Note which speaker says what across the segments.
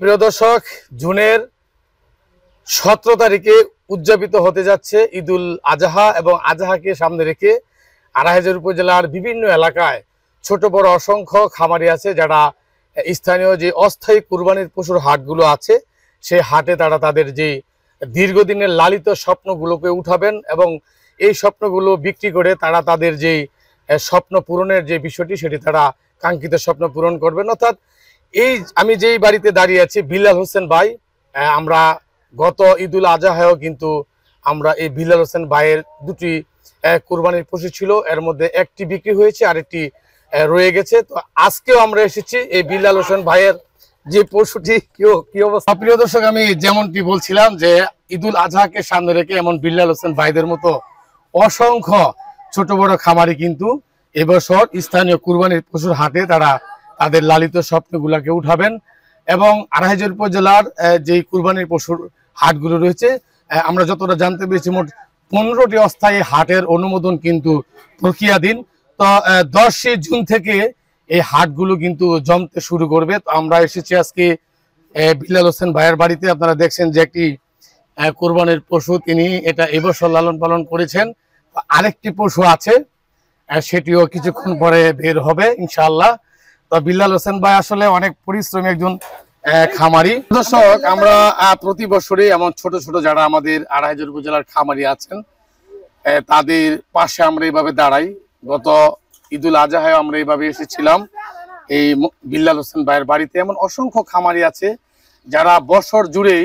Speaker 1: প্রিয় দর্শক, জুনের 17 তারিখে উদযাপিত হতে যাচ্ছে ঈদুল আজহা এবং আজহাকে সামনে রেখে আড়াইহাজার উপজেলার বিভিন্ন এলাকায় ছোট বড় অসংখ্য খামারি আছে যারা স্থানীয় যে অস্থায়ী কুরবানির পশুর হাটগুলো আছে সেই হাটে তারা তাদের যে দীর্ঘদিনের লালিত স্বপ্নগুলোকে উঠাবেন এবং এই স্বপ্নগুলো বিক্রি করে তারা তাদের যে স্বপ্ন পূরণের যে বিষয়টি সেটি তারা কাঙ্ক্ষিত স্বপ্ন পূরণ করবেন। অর্থাৎ এই আমি যেই বাড়িতে দাঁড়িয়ে আছি বিল্লাল হোসেন ভাই, আমরা গত ঈদুল আজহায়ও কিন্তু আমরা এই বিল্লাল হোসেন ভাইয়ের দুটি কুরবানির পশু ছিল, এর মধ্যে একটি বিক্রি হয়েছে আরেকটি রয়ে গেছে। তো আজকেও আমরা এসেছি এই বিল্লাল হোসেন ভাইয়ের যে পশুটি কি অবস্থা। প্রিয় দর্শক, আমি যেমনটি বলছিলাম যে ঈদুল আজহাকে সামনে রেখে এমন বিল্লাল হোসেন ভাইদের মতো অসংখ্য ছোট বড় খামারি কিন্তু এবছর স্থানীয় কুরবানির পশুর হাটে তারা তাদের লালিত স্বপ্নগুলোকে উঠাবেন এবং আড়াইহাজার উপজেলার যে কুরবানির পশুর হাটগুলো রয়েছে আমরা যতটা জানতে পেরেছি মোট 15টি অস্থায়ী হাটের অনুমোদন কিন্তু প্রক্রিয়াধীন। তো 10 জুন থেকে এই হাটগুলো কিন্তু জমতে শুরু করবে। তো আমরা এসেছি আজকে বিল্লাল হোসেন ভাইয়ের বাড়িতে। আপনারা দেখছেন যে একটি কুরবানির পশু তিনি এটা এবছর লালন পালন করেছেন। আরেকটি পশু আছে সেটিও কিছুক্ষণ পরে বের হবে ইনশাআল্লাহ। তো বিল্লাল হোসেন ভাই আসলে অনেক পরিশ্রমী একজন খামারি। দর্শক, আমরা প্রতি বছরই এমন ছোট ছোট যারা আমাদের আড়াইহাজার উপজেলার খামারি আছেন তাদের পাশে আমরা এইভাবে দাঁড়াই। গত ঈদুল আজহায় আমরা এইভাবে এসেছিলাম এই বিল্লাল হোসেন ভাইয়ের বাড়িতে। এমন অসংখ্য খামারি আছে যারা বছর জুড়েই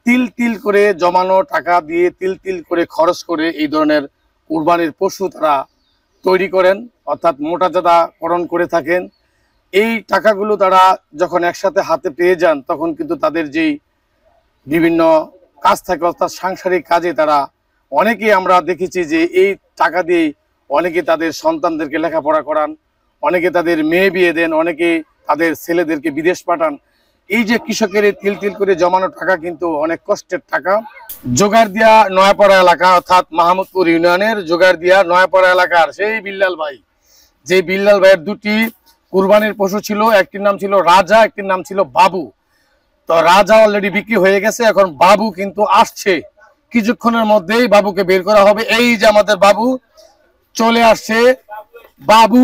Speaker 1: তিল তিল করে জমানো টাকা দিয়ে তিল তিল করে খরচ করে এই ধরনের কুরবানির পশু তারা তৈরি করেন, অর্থাৎ মোটাজাদাকরণ করে থাকেন। এই টাকাগুলো তারা যখন একসাথে হাতে পেয়ে যান তখন কিন্তু তাদের যেই বিভিন্ন কাজ থাকে অর্থাৎ সাংসারিক কাজে তারা অনেকেই আমরা দেখেছি যে এই টাকা দিয়ে অনেকে তাদের সন্তানদেরকে লেখাপড়া করান, অনেকে তাদের মেয়ে বিয়ে দেন, অনেকে তাদের ছেলেদেরকে বিদেশ পাঠান। এই যে কৃষকের তিল তিল করে জমানো টাকা কিন্তু অনেক কষ্টের টাকা। জোগাড়দিয়া নয়াপাড়া এলাকা অর্থাৎ মাহমুদপুর ইউনিয়নের জোগাড়দিয়া নয়াপাড়া এলাকার সেই বিল্লাল ভাই, যে বিল্লাল ভাইয়ের দুটি কুরবানির পশু ছিল, একটির নাম ছিল রাজা, একটির নাম ছিল বাবু। তো রাজা অলরেডি বিক্রি হয়ে গেছে, এখন বাবু কিন্তু আসছে, কিছুক্ষণের মধ্যেই বাবুকে বের করা হবে। এই যে আমাদের বাবু চলে আসছে, বাবু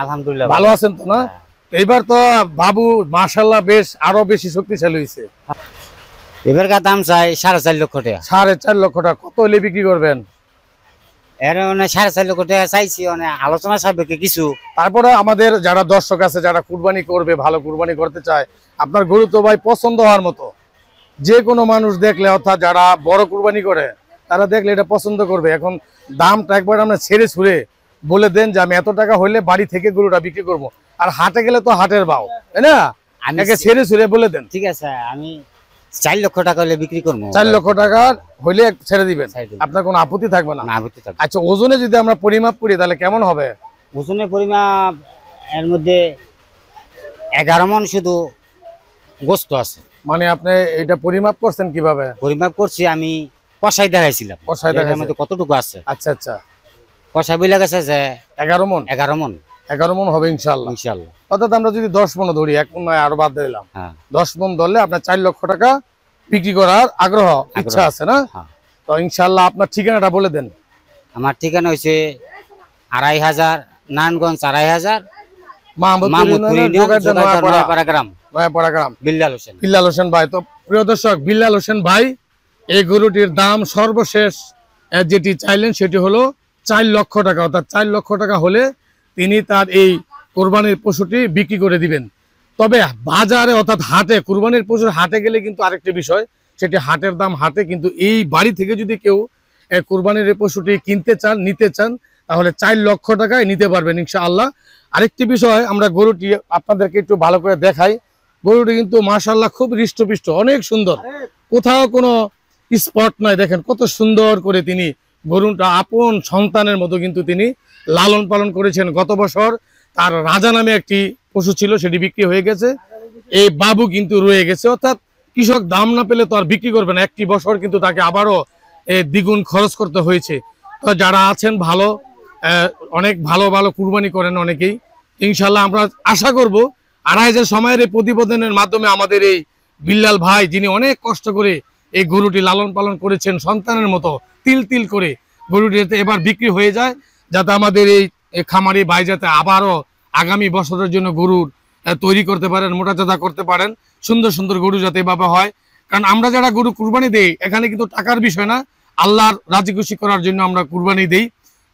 Speaker 2: আলহামদুলিল্লাহ
Speaker 1: ভালো আছেন তো না? এইবার তো বাবু মাশাআল্লাহ বেশ আরো বেশি শক্তিশালী হয়েছে।
Speaker 2: এবারকার দাম চাই 4.5 লক্ষ টাকা।
Speaker 1: 4.5 লক্ষ টাকা। কত হলে বিক্রি করবেন?
Speaker 2: এর মানে 4.5 লক্ষ টাকা চাইছি, মানে আলোচনা সাপেক্ষে কিছু।
Speaker 1: তারপরে আমাদের যারা দর্শক আছে যারা কুরবানি করবে, ভালো কুরবানি করতে চায়, আপনার গরু তো ভাই পছন্দ হওয়ার মতো, যে কোনো মানুষ দেখলে অর্থাৎ যারা বড় কুরবানি করে তারা দেখলে এটা পছন্দ করবে। এখন দামটা একবার আমরা ছেড়ে ছুড়ে বলে দেন যে আমি এত টাকা হইলে বাড়ি থেকে গরুটা বিক্রি করব, আর হাটে গেলে তো হাটের ভাও, তাই না? একে ছেড়ে ছুড়ে বলে দেন।
Speaker 2: ঠিক আছে, আমি 4 লক্ষ টাকা হলে বিক্রি করবো।
Speaker 1: 4 লক্ষ টাকা হইলে ছেড়ে দিবেন, আপনার কোনো আপত্তি থাকবে না?
Speaker 2: আপত্তি থাকবে।
Speaker 1: আচ্ছা, ওজনে যদি আমরা পরিমাপ করি তাহলে কেমন হবে?
Speaker 2: ওজনের পরিমাপ এর মধ্যে 11 মণ শুধু গোস্ত আছে।
Speaker 1: মানে আপনি এটা পরিমাপ করছেন কিভাবে?
Speaker 2: পরিমাপ করছি আমি কষাই দেখাইছিলাম,
Speaker 1: কষাই দেখাইছেন
Speaker 2: মধ্যে কতটুকু আছে।
Speaker 1: আচ্ছা আচ্ছা,
Speaker 2: কষাই বলে গেছে যে
Speaker 1: 11 মণ।
Speaker 2: 11 মণ
Speaker 1: 11 মণ হবে ইনশাআল্লাহ।
Speaker 2: ইনশাআল্লাহ।
Speaker 1: অর্থাৎ আমরা যদি 10 মণ ধরি, 1 মণ নয় আরো বাদ দিলাম, 10 মণ ধরলে আপনার 4 লক্ষ টাকা বিক্রি করার আগ্রহ ইচ্ছা আছে না? তো ইনশাআল্লাহ আপনার ঠিকানাটা বলে দেন।
Speaker 2: আমার ঠিকানা হইছে 2500 নারায়ণগঞ্জ, 2500
Speaker 1: নয়াপাড়া গ্রাম।
Speaker 2: বিল্লাল
Speaker 1: হোসেন ভাই। তো প্রিয় দর্শক, বিল্লাল হোসেন ভাই এই গরুটির দাম সর্বশেষ যেটি চাইলেন সেটি হলো 4 লক্ষ টাকা। অর্থাৎ 4 লক্ষ টাকা হলে তিনি তার এই কোরবানির পশুটি বিক্রি করে দিবেন। তবে বাজারে অর্থাৎ হাটে, কুরবানির পশুর হাটে গেলে কিন্তু আরেকটি বিষয়, সেটি হাটের দাম হাটে, কিন্তু এই বাড়ি থেকে যদি কেউ কুরবানির পশুটি কিনতে চান, নিতে চান, তাহলে 4 লক্ষ টাকায় নিতে পারবেন ইনশাআল্লাহ। আরেকটি বিষয়, আমরা গরুটি আপনাদেরকে একটু ভালো করে দেখাই। গরুটি কিন্তু মাশাআল্লাহ খুব হৃষ্টপুষ্ট, অনেক সুন্দর, কোথাও কোনো স্পট নাই। দেখেন কত সুন্দর করে তিনি গরুটা আপন সন্তানের মতো কিন্তু তিনি লালন পালন করেছেন। গত বছর তার রাজা নামে একটি পশু ছিল, সেটি বিক্রি হয়ে গেছে। এই বাবু কিন্তু রয়ে গেছে, অর্থাৎ কৃষক দাম না পেলে তো আর বিক্রি করবে না। একটি বছর কিন্তু তাকে আবারও দ্বিগুণ খরচ করতে হয়েছে। তো যারা আছেন ভালো, অনেক ভালো ভালো কুরবানি করেন অনেকেই, ইনশাল্লাহ আমরা আশা করব আড়াইহাজার সময়ের এই প্রতিবেদনের মাধ্যমে আমাদের এই বিল্লাল ভাই, যিনি অনেক কষ্ট করে এই গরুটি লালন পালন করেছেন সন্তানের মতো, তিল তিল করে গরুটি যাতে এবার বিক্রি হয়ে যায়, যাতে আমাদের এই খামারি ভাই যাতে আবারও আগামী বছরের জন্য গরুর তৈরি করতে পারেন, মোটাতাজা করতে পারেন, সুন্দর সুন্দর গরু যাতে এভাবে হয়। কারণ আমরা যারা গরু কুরবানি দেই, এখানে কিন্তু টাকার বিষয় না, আল্লাহর রাজি খুশি করার জন্য আমরা কুরবানি দেই।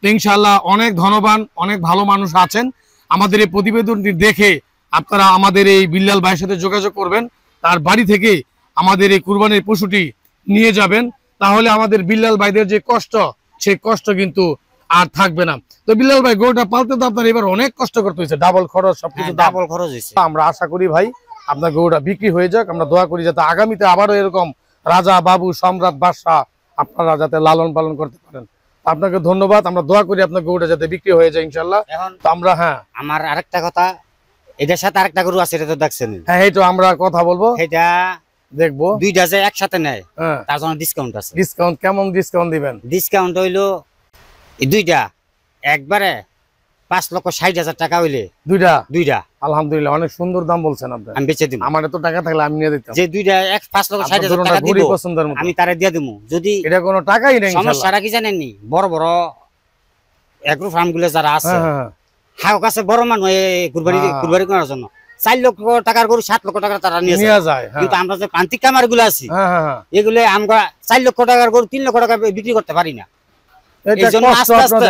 Speaker 1: তো ইনশাআল্লাহ অনেক ধনবান, অনেক ভালো মানুষ আছেন। আমাদের এই প্রতিবেদনটি দেখে আপনারা আমাদের এই বিল্লাল ভাইয়ের সাথে যোগাযোগ করবেন, তার বাড়ি থেকে আমাদের এই কুরবানির পশুটি নিয়ে যাবেন। তাহলে আমাদের বিল্লাল ভাইদের যে কষ্ট, সেই কষ্ট কিন্তু আর থাকবে না। তো বিল্লাল ভাই, গরুটা পালতে তো আপনার এবার অনেক কষ্ট করতে হয়েছে, ডাবল খরচ, সবকিছু
Speaker 2: ডাবল খরচ হয়েছে।
Speaker 1: আমরা আশা করি ভাই আপনার গরুটা বিক্রি হয়ে যাক। আমরা দোয়া করি যাতে আগামীতে আবারও এরকম রাজা, বাবু, সম্রাট, বাদশাহ আপনারা যাতে লালন পালন করতে পারেন। আপনাকে ধন্যবাদ। আমরা দোয়া করি আপনার গরুটা যাতে বিক্রি হয়ে যায় ইনশাল্লাহ।
Speaker 2: এখন
Speaker 1: তো আমরা
Speaker 2: আমার আরেকটা কথা, এটার সাথে আরেকটা গরু আছে, এটা তো দেখছেন।
Speaker 1: এই তো আমরা কথা বলবো,
Speaker 2: এটা
Speaker 1: দেখবো।
Speaker 2: দুইটা যে একসাথে নেয়,
Speaker 1: হ্যাঁ,
Speaker 2: তার জন্য ডিসকাউন্ট আছে।
Speaker 1: ডিসকাউন্ট কেমন ডিসকাউন্ট দিবেন?
Speaker 2: ডিসকাউন্ট হইলো এই দুইটা একবারে 5,60,000 টাকা হইলে দুইটা
Speaker 1: আলহামদুলিল্লাহ, অনেক সুন্দর দাম বলছেন আপনি।
Speaker 2: আমি বেচে দিব।
Speaker 1: আমার এত টাকা থাকলে আমি নিয়ে দিতাম।
Speaker 2: যে দুইটা 5,60,000 টাকা দিব,
Speaker 1: পছন্দের মতো
Speaker 2: আমি তারে দিয়ে দিব। যদি
Speaker 1: এটা কোনো টাকাই নেই,
Speaker 2: সমস্যাটা কি জানেননি, বড় বড় এগ্রো ফার্ম গুলো যারা আছে, হাও কাছে বড় মানুষ কুরবানি করার জন্য 4 লক্ষ টাকার গরু 7 লক্ষ টাকা তারা নিয়ে যায়। কিন্তু আমরা যে প্রান্তিক কামার গুলো আছি, এগুলো আমরা 4 লক্ষ টাকার গরু 3 লক্ষ টাকা বিক্রি করতে পারি না। এই জন্য আস্তে আস্তে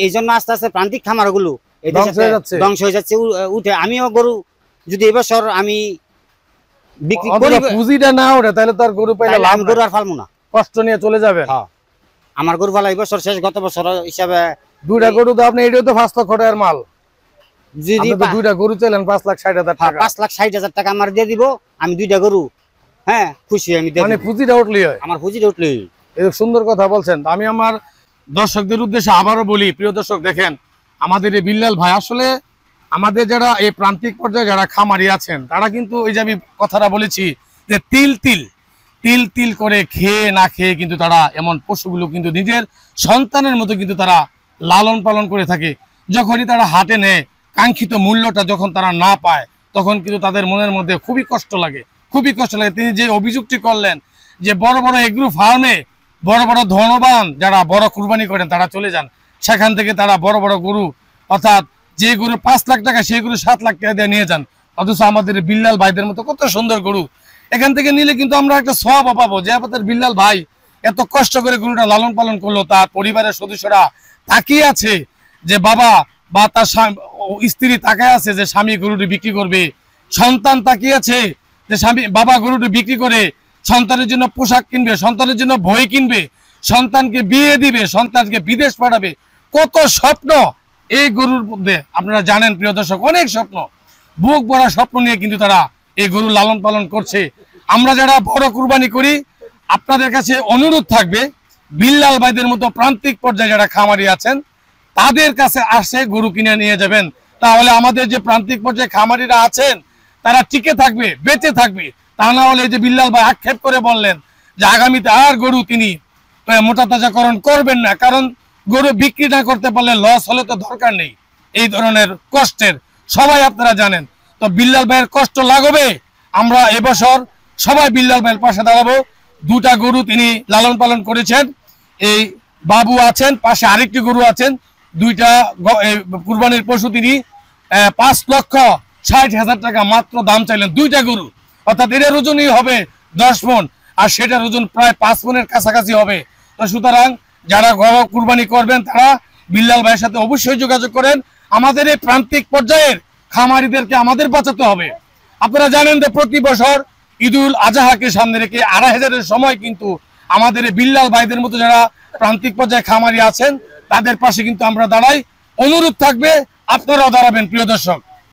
Speaker 2: এই জন্য আস্তে আস্তে প্রান্তিক খামার গুলো ধ্বংস হয়ে যাচ্ছে, উঠে। আমিও গরু যদি এবছর আমি বিক্রি করি,
Speaker 1: পুঁজিটা না ওঠে, তাহলে তো আর গরু পাইলে লাভ,
Speaker 2: গরু আর ফালবো না,
Speaker 1: কষ্ট নিয়ে চলে যাবে।
Speaker 2: আমার গরু পালা এই বছর শেষ, গত বছর হিসাবে
Speaker 1: দুইটা গরু তো আপনি, এটাও তো 5 লক্ষ টাকার মাল।
Speaker 2: যদি
Speaker 1: দুইটা গরু চাইলেন 5,60,000 টাকা,
Speaker 2: 5,60,000 টাকা আমার দিয়ে দিব। আমি দুইটা গরু খুশি, আমি
Speaker 1: মানে পুঁজিটা উঠলি হয়,
Speaker 2: আমার পুঁজিটা উঠলি।
Speaker 1: এই সুন্দর কথা বলছেন। আমি আমার দর্শকদের উদ্দেশ্যে আবারও বলি, প্রিয় দর্শক, দেখেন আমাদের এই বিল্লাল ভাই, আসলে আমাদের যারা এই প্রান্তিক পর্যায়ে যারা খামারি আছেন, তারা কিন্তু এই যে আমি কথাটা বলেছি যে তিল তিল করে খেয়ে না খেয়ে কিন্তু তারা এমন পশুগুলো কিন্তু নিজের সন্তানের মতো কিন্তু তারা লালন পালন করে থাকে। যখনই তারা হাটে নেয়, কাঙ্ক্ষিত মূল্যটা যখন তারা না পায়, তখন কিন্তু তাদের মনের মধ্যে খুবই কষ্ট লাগে। তিনি যে অভিযোগটি করলেন যে বড় বড় এগ্রো ফার্মে বড় বড় ধনবান যারা বড় কুরবানি করেন তারা চলে যান, সেখান থেকে তারা বড় বড় গরু, অর্থাৎ যে গরু 5 লাখ টাকা, সেই গরু 7 লাখ টাকা দিয়ে নিয়ে যান। অথচ আমাদের বিল্লাল ভাইদের মতো কত সুন্দর গরু এখান থেকে নিলে কিন্তু আমরা একটা সওয়াব পাবো, যে আমাদের বিল্লাল ভাই এত কষ্ট করে গরুটা লালন পালন করলো, তার পরিবারের সদস্যরা তাকিয়ে আছে যে বাবা বা তার স্ত্রী তাকায় আছে যে স্বামী গরুটি বিক্রি করবে, সন্তান তাকিয়ে আছে যে বাবা গরুটি বিক্রি করে সন্তানের জন্য পোশাক কিনবে, সন্তানের জন্য বই কিনবে, সন্তানকে বিয়ে দিবে, সন্তানকে বিদেশ পাঠাবে। কত স্বপ্ন এই গরুর মধ্যে, আপনারা জানেন প্রিয় দর্শক, অনেক স্বপ্ন, বুক ভরা স্বপ্ন নিয়ে কিন্তু তারা এই গরু লালন পালন করছে। আমরা যারা বড় কুরবানি করি, আপনাদের কাছে অনুরোধ থাকবে, বিল্লাল ভাইদের মতো প্রান্তিক পর্যায়ে যারা খামারি আছেন, তাদের কাছে আসে গরু কিনে নিয়ে যাবেন। তাহলে আমাদের যে প্রান্তিক পর্যায়ে খামারিরা আছেন, তারা টিকে থাকবে, বেঁচে থাকবে। তা না হলে যে বিল্লাল ভাই আক্ষেপ করে বললেন যে আগামীতে আর গরু তিনি মোটা তাজাকরণ করবেন না, কারণ গরু বিক্রি না করতে পারলে লস হলে তো দরকার নেই। এই ধরনের কষ্টের সবাই আপনারা জানেন। তো বিল্লাল ভাইয়ের কষ্ট লাগবে, আমরা এবছর সবাই বিল্লাল ভাইয়ের পাশে দাঁড়াবো। দুটা গরু তিনি লালন পালন করেছেন, এই বাবু আছেন, পাশে আরেকটি গরু আছেন, দুইটা কুরবানির পশু তিনি 5,60,000 টাকা মাত্র দাম চাইলেন দুইটা গরু। অর্থাৎ এটার ওজনই হবে 10 মণ, আর সেটার ওজন প্রায় 5 মণের কাছাকাছি হবে। তো সুতরাং যারা কুরবানি করবেন তারা বিল্লাল ভাইয়ের সাথে অবশ্যই যোগাযোগ করেন। আমাদের এই প্রান্তিক পর্যায়ের খামারিদেরকে আমাদের বাঁচাতে হবে। আপনারা জানেন যে প্রতি বছর ঈদুল আজহাকে সামনে রেখে 2,500-এর সময় কিন্তু আমাদের এই বিল্লাল ভাইদের মতো যারা প্রান্তিক পর্যায়ে খামারি আছেন, তাদের পাশে কিন্তু আমরা দাঁড়াই। অনুরোধ থাকবে, আপনারাও দাঁড়াবেন প্রিয় দর্শক।